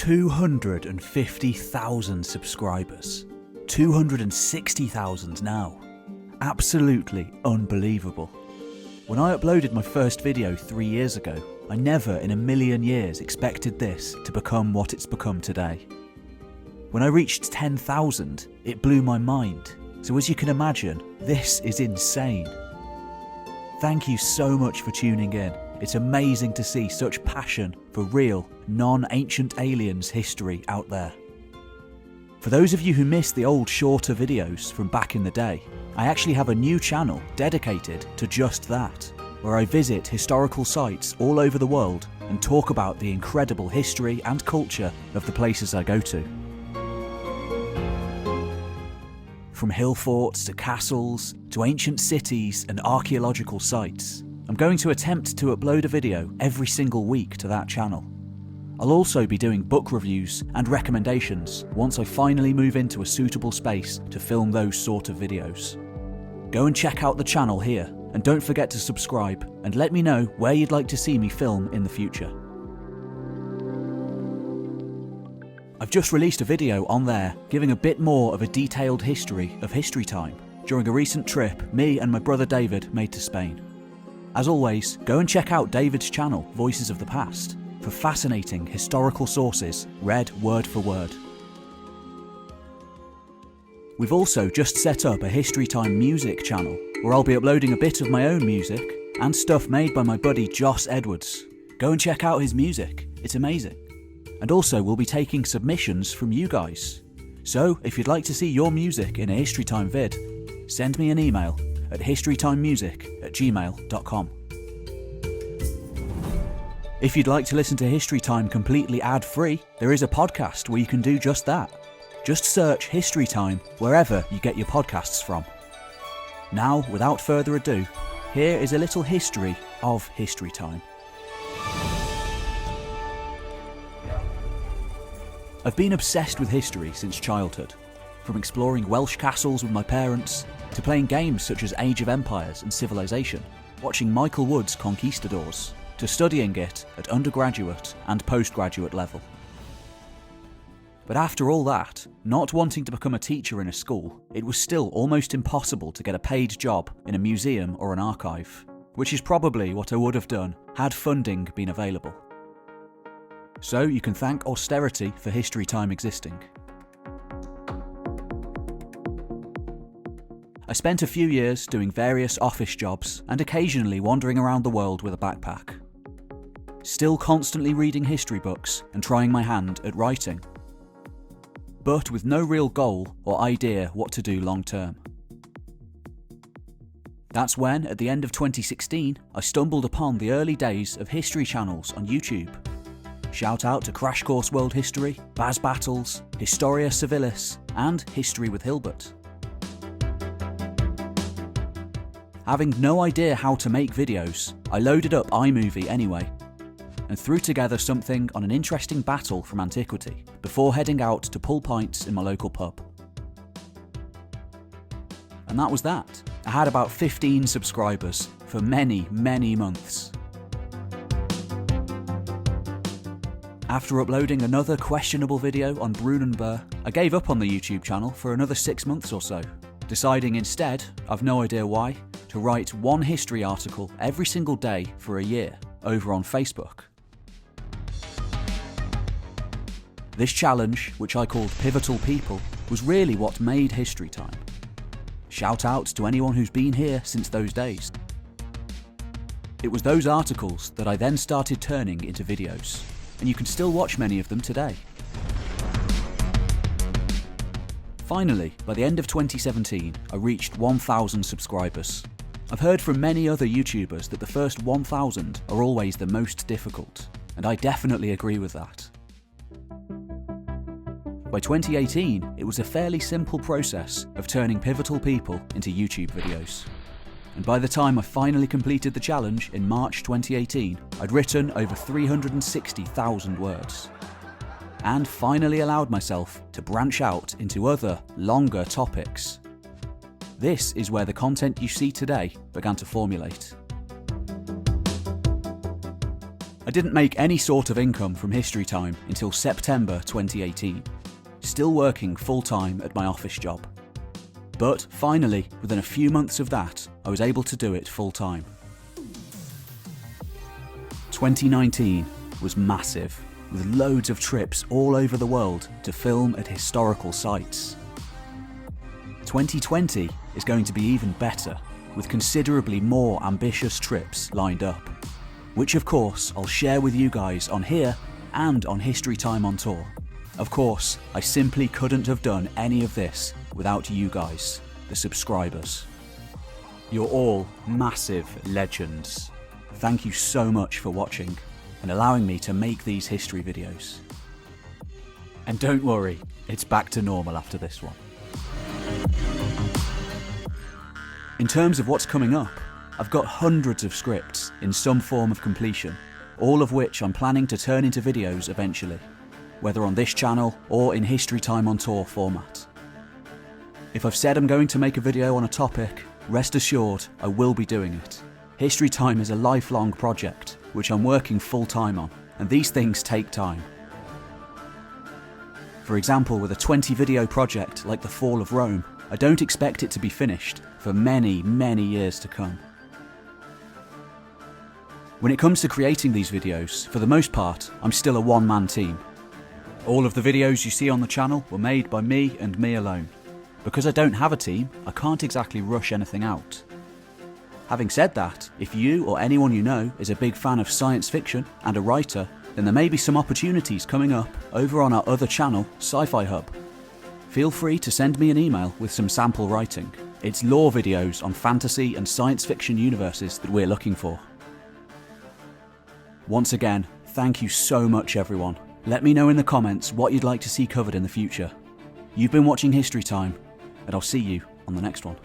250,000 subscribers. 260,000 now. Absolutely unbelievable. When I uploaded my first video 3 years ago, I never in a million years expected this to become what it's become today. When I reached 10,000, it blew my mind. So as you can imagine, this is insane. Thank you so much for tuning in. It's amazing to see such passion for real, non-ancient aliens history out there. For those of you who missed the old shorter videos from back in the day, I actually have a new channel dedicated to just that, where I visit historical sites all over the world and talk about the incredible history and culture of the places I go to. From hill forts to castles to ancient cities and archaeological sites, I'm going to attempt to upload a video every single week to that channel. I'll also be doing book reviews and recommendations once I finally move into a suitable space to film those sort of videos. Go and check out the channel here, and don't forget to subscribe and let me know where you'd like to see me film in the future. I've just released a video on there giving a bit more of a detailed history of History Time during a recent trip me and my brother David made to Spain. As always, go and check out David's channel, Voices of the Past, for fascinating historical sources read word for word. We've also just set up a History Time music channel where I'll be uploading a bit of my own music and stuff made by my buddy Joss Edwards. Go and check out his music, it's amazing. And also we'll be taking submissions from you guys. So if you'd like to see your music in a History Time vid, send me an email at historytimemusic@gmail.com. If you'd like to listen to History Time completely ad-free, there is a podcast where you can do just that. Just search History Time wherever you get your podcasts from. Now, without further ado, here is a little history of History Time. I've been obsessed with history since childhood, from exploring Welsh castles with my parents, to playing games such as Age of Empires and Civilization, watching Michael Wood's Conquistadors, to studying it at undergraduate and postgraduate level. But after all that, not wanting to become a teacher in a school, it was still almost impossible to get a paid job in a museum or an archive, which is probably what I would have done had funding been available. So you can thank austerity for History Time existing. I spent a few years doing various office jobs and occasionally wandering around the world with a backpack. Still constantly reading history books and trying my hand at writing, but with no real goal or idea what to do long term. That's when, at the end of 2016, I stumbled upon the early days of history channels on YouTube. Shout out to Crash Course World History, Baz Battles, Historia Civilis, and History with Hilbert. Having no idea how to make videos, I loaded up iMovie anyway, and threw together something on an interesting battle from antiquity, before heading out to pull pints in my local pub. And that was that. I had about 15 subscribers for many, many months. After uploading another questionable video on Brunanburh, I gave up on the YouTube channel for another 6 months or so, deciding instead, I've no idea why, to write one history article every single day for a year, over on Facebook. This challenge, which I called Pivotal People, was really what made History Time. Shout out to anyone who's been here since those days. It was those articles that I then started turning into videos, and you can still watch many of them today. Finally, by the end of 2017, I reached 1,000 subscribers. I've heard from many other YouTubers that the first 1,000 are always the most difficult, and I definitely agree with that. By 2018, it was a fairly simple process of turning Pivotal People into YouTube videos. And by the time I finally completed the challenge in March 2018, I'd written over 360,000 words. And finally allowed myself to branch out into other, longer topics. This is where the content you see today began to formulate. I didn't make any sort of income from History Time until September 2018, still working full-time at my office job. But finally, within a few months of that, I was able to do it full-time. 2019 was massive, with loads of trips all over the world to film at historical sites. 2020 is going to be even better, with considerably more ambitious trips lined up, which of course I'll share with you guys on here and on History Time on Tour. Of course, I simply couldn't have done any of this without you guys, the subscribers. You're all massive legends. Thank you so much for watching and allowing me to make these history videos. And don't worry, it's back to normal after this one. In terms of what's coming up, I've got hundreds of scripts in some form of completion, all of which I'm planning to turn into videos eventually, whether on this channel or in History Time on Tour format. If I've said I'm going to make a video on a topic, rest assured I will be doing it. History Time is a lifelong project, which I'm working full-time on, and these things take time. For example, with a 20-video project like the Fall of Rome, I don't expect it to be finished for many, many years to come. When it comes to creating these videos, for the most part, I'm still a one-man team. All of the videos you see on the channel were made by me and me alone. Because I don't have a team, I can't exactly rush anything out. Having said that, if you or anyone you know is a big fan of science fiction and a writer, then there may be some opportunities coming up over on our other channel, Sci-Fi Hub. Feel free to send me an email with some sample writing. It's lore videos on fantasy and science fiction universes that we're looking for. Once again, thank you so much everyone. Let me know in the comments what you'd like to see covered in the future. You've been watching History Time, and I'll see you on the next one.